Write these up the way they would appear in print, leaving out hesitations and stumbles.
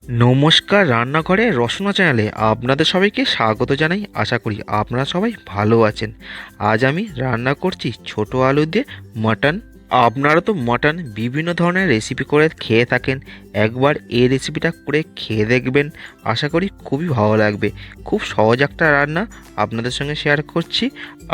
নমস্কার, রান্নাঘরে রসনা চ্যানেলে আপনাদের সবাইকে স্বাগত জানাই। আশা করি আপনারা সবাই ভালো আছেন। আজ আমি রান্না করছি ছোট আলু দিয়ে মাটন। আপনারা তো মাটন বিভিন্ন ধরনের রেসিপি করে খেয়ে থাকেন, একবার এই রেসিপিটা করে খেয়ে দেখবেন। আশা করি খুবই ভালো লাগবে। খুব সহজ একটা রান্না আপনাদের সঙ্গে শেয়ার করছি।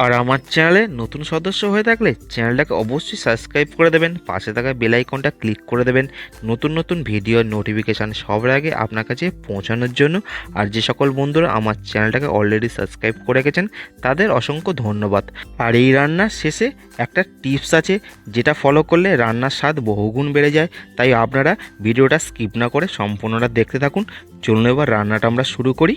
আর আমার চ্যানেলে নতুন সদস্য হয়ে থাকলে চ্যানেলটাকে অবশ্যই সাবস্ক্রাইব করে দেবেন, পাশে থাকা বেল আইকনটা ক্লিক করে দেবেন নতুন নতুন ভিডিওর নোটিফিকেশান সবার আগে আপনার কাছে পৌঁছানোর জন্য। আর যে সকল বন্ধুরা আমার চ্যানেলটাকে অলরেডি সাবস্ক্রাইব করে রেখেছেন তাদের অসংখ্য ধন্যবাদ। আর এই রান্নার শেষে একটা টিপস আছে, যেটা ফলো করলে রান্নার স্বাদ বহুগুণ বেড়ে যায়। তাই আপনারা ভিডিওটা স্কিপ না করে সম্পূর্ণটা দেখতে থাকুন। চলুন এবার রান্নাটা আমরা শুরু করি।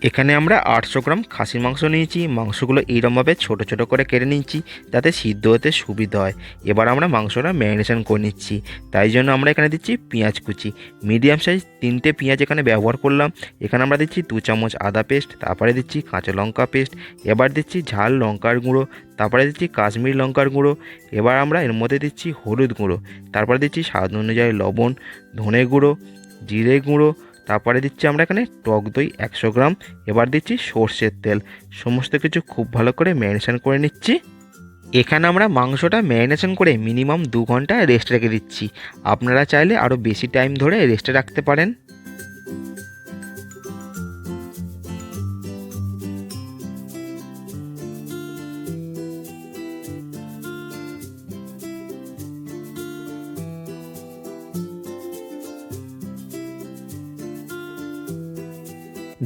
এখানে আমরা 800 গ্রাম খাসির মাংস নিয়েছি। মাংসগুলো এইরকমভাবে ছোট ছোট করে কেটে নিচ্ছি যাতে সিদ্ধ হতে সুবিধা হয়। এবার আমরা মাংসটা ম্যারিনেশন করে নিচ্ছি। তাই জন্য আমরা এখানে দিচ্ছি পেঁয়াজ কুচি, মিডিয়াম সাইজ 3টে পেঁয়াজ এখানে ব্যবহার করলাম। এখানে আমরা দিচ্ছি 2 চামচ আদা পেস্ট, তারপরে দিচ্ছি কাঁচা লঙ্কা পেস্ট, এবার দিচ্ছি ঝাল লঙ্কার গুঁড়ো, তারপরে দিচ্ছি কাশ্মীরি লঙ্কার গুঁড়ো, এবার আমরা এর মধ্যে দিচ্ছি হলুদ গুঁড়ো, তারপরে দিচ্ছি স্বাদ অনুযায়ী লবণ, ধনে গুঁড়ো, জিরে গুঁড়ো, তারপরে দিচ্ছি আমরা এখানে টক দই 100 গ্রাম, এবার দিচ্ছি সর্ষের তেল। সমস্ত কিছু খুব ভালো করে ম্যারিনেশন করে নিচ্ছি। এখানে আমরা মাংসটা ম্যারিনেশন করে মিনিমাম 2 ঘন্টা রেস্ট রেখে দিচ্ছি। আপনারা চাইলে আরও বেশি টাইম ধরে রেস্টে রাখতে পারেন।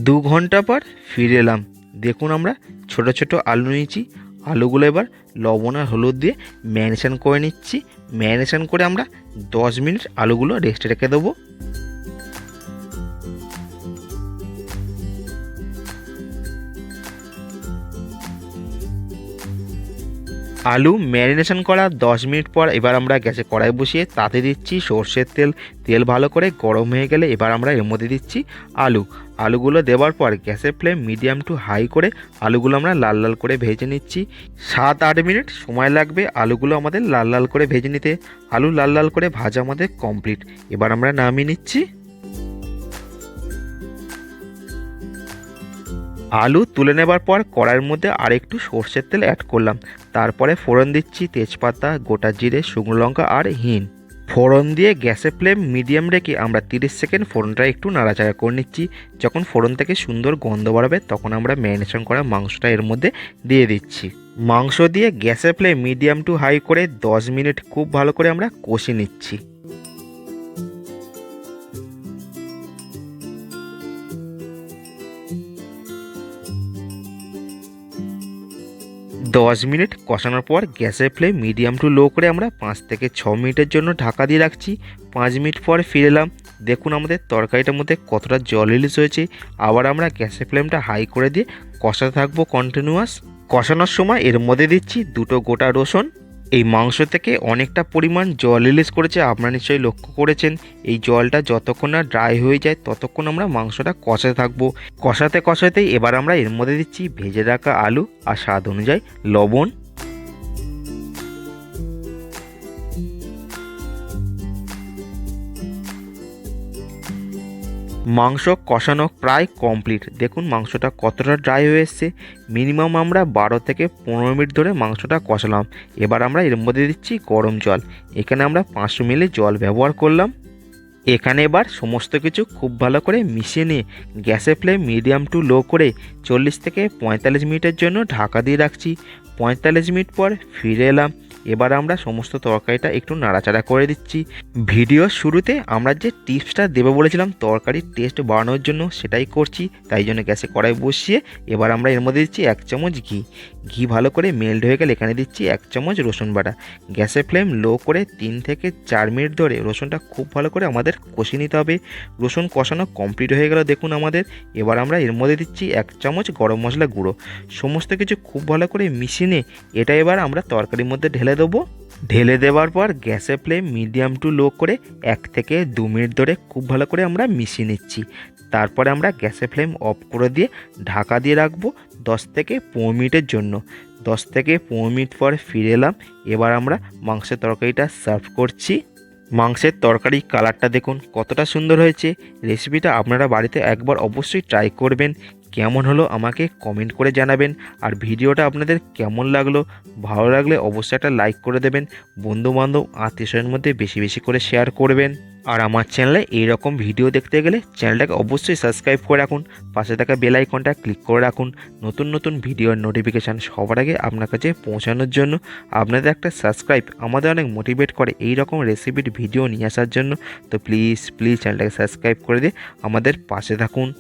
2 ঘন্টা পর ফিরে এলাম। দেখুন আমরা ছোট ছোট আলু নিয়েছি। আলুগুলো এবার লবণ আর হলুদ দিয়ে ম্যারিনেশন করে নিচ্ছি। ম্যারিনেশন করে আমরা 10 মিনিট আলুগুলো রেস্টে রেখে দেবো। আলু ম্যারিনেশন করা 10 মিনিট পর এবার আমরা গ্যাসে কড়াই বসিয়ে তাতে দিচ্ছি সর্ষের তেল। তেল ভালো করে গরম হয়ে গেলে এবার আমরা এর মধ্যে দিচ্ছি আলুগুলো দেওয়ার পর গ্যাসের ফ্লেম মিডিয়াম টু হাই করে আলুগুলো আমরা লাল লাল করে ভেজে নিচ্ছি। 7-8 মিনিট সময় লাগবে আলুগুলো আমাদের লাল লাল করে ভেজে নিতে। আলু লাল লাল করে ভাজা আমাদের কমপ্লিট। এবার আমরা নামিয়ে নিচ্ছি। আলু তুলে নেবার পর কড়াইয়ের মধ্যে আরেকটু সর্ষের তেল অ্যাড করলাম। তারপরে ফোড়ন দিচ্ছি তেজপাতা, গোটা জিরে, শুকনো লঙ্কা আর হিং। ফোড়ন দিয়ে গ্যাসের ফ্লেম মিডিয়াম রেখে আমরা 30 সেকেন্ড ফোড়নটা একটু নাড়াচাড়া করে নিচ্ছি। যখন ফোড়ন থেকে সুন্দর গন্ধ বাড়াবে তখন আমরা ম্যারিনেশন করা মাংসটা এর মধ্যে দিয়ে দিচ্ছি। মাংস দিয়ে গ্যাসের ফ্লেম মিডিয়াম টু হাই করে 10 মিনিট খুব ভালো করে আমরা কষিয়ে নিচ্ছি। 10 মিনিট কষানোর পর গ্যাসের ফ্লেম মিডিয়াম টু লো করে আমরা 5 থেকে 6 মিনিটের জন্য ঢাকা দিয়ে রাখছি। 5 মিনিট পর ফিরে এলাম। দেখুন আমাদের তরকারিটার মধ্যে কতটা জল রিলিজ হয়েছে। আবার আমরা গ্যাসের ফ্লেমটা হাই করে দিয়ে কষাতে থাকবো কন্টিনিউয়াস। কষানোর সময় এর মধ্যে দিচ্ছি 2টো গোটা রসুন। এই মাংস থেকে অনেকটা পরিমাণ জল রিলিজ করেছে, আপনারা নিশ্চয়ই লক্ষ্য করেছেন। এই জলটা যতক্ষণ না ড্রাই হয়ে যায় ততক্ষণ আমরা মাংসটা কষাতে থাকবো। কষাতে কষাতেই এবার আমরা এর মধ্যে দিচ্ছি ভেজে রাখা আলু আর স্বাদ অনুযায়ী লবণ। মাংস কষানো প্রায় কমপ্লিট। দেখুন মাংসটা কতটা ড্রাই হয়ে এসছে। মিনিমাম আমরা 12 থেকে 15 মিনিট ধরে মাংসটা কষালাম। এবার আমরা এর মধ্যে দিচ্ছি গরম জল। এখানে আমরা 500 মিলি জল ব্যবহার করলাম। এখানে এবার সমস্ত কিছু খুব ভালো করে মিশিয়ে নিয়ে গ্যাসের ফ্লেম মিডিয়াম টু লো করে 40 থেকে 45 মিনিটের জন্য ঢাকা দিয়ে রাখছি। 45 মিনিট পর ফিরে এলাম। এবার আমরা সমস্ত তরকারিটা একটু নাড়াচাড়া করে দিচ্ছি। ভিডিওর শুরুতে আমরা যে টিপসটা দেবো বলেছিলাম তরকারির টেস্ট বাড়ানোর জন্য, সেটাই করছি। তাই জন্য গ্যাসে কড়াই বসিয়ে এবার আমরা এর মধ্যে দিচ্ছি 1 চামচ ঘি ভালো করে মেল্ট হয়ে গেলে এখানে দিচ্ছি 1 চামচ রসুন বাটা। গ্যাসের ফ্লেম লো করে 3 থেকে 4 মিনিট ধরে রসুনটা খুব ভালো করে আমাদের কষিয়ে নিতে হবে। রসুন কষানো কমপ্লিট হয়ে গেল দেখুন আমাদের। এবার আমরা এর মধ্যে দিচ্ছি 1 চামচ গরম মশলা গুঁড়ো। সমস্ত কিছু খুব ভালো করে মিশিয়ে নিয়ে এটা এবার আমরা তরকারির মধ্যে ঢেলে দেবো। ঢেলে দেওয়ার পর গ্যাসের ফ্লেম মিডিয়াম টু লো করে 1 থেকে 2 মিনিট ধরে খুব ভালো করে আমরা মিশিয়ে নিচ্ছি। তারপরে আমরা গ্যাসের ফ্লেম অফ করে দিয়ে ঢাকা দিয়ে রাখবো 10 থেকে 15 মিনিটের জন্য। 10 থেকে 15 মিনিট পর ফিরে এলাম। এবার আমরা মাংসের তরকারিটা সার্ভ করছি। মাংসের তরকারি কালারটা দেখুন কতটা সুন্দর হয়েছে। রেসিপিটা আপনারা বাড়িতে একবার অবশ্যই ট্রাই করবেন। কেমন হলো আমাকে কমেন্ট করে জানাবেন। আর ভিডিওটা আপনাদের কেমন লাগলো, ভালো লাগলে অবশ্যই একটা লাইক করে দেবেন। বন্ধুবান্ধব আত্মীয়স্বজনের মধ্যে বেশি বেশি করে শেয়ার করবেন। আর আমার চ্যানেলে এইরকম ভিডিও দেখতে গেলে চ্যানেলটাকে অবশ্যই সাবস্ক্রাইব করে রাখুন, পাশে থাকা বেল আইকনটা ক্লিক করে রাখুন নতুন নতুন ভিডিওর নোটিফিকেশান সবার আগে আপনার কাছে পৌঁছানোর জন্য। আপনাদের একটা সাবস্ক্রাইব আমাদের অনেক মোটিভেট করে এই রকম রেসিপির ভিডিও নিয়ে আসার জন্য। তো প্লিজ প্লিজ চ্যানেলটাকে সাবস্ক্রাইব করে দিয়ে আমাদের পাশে থাকুন।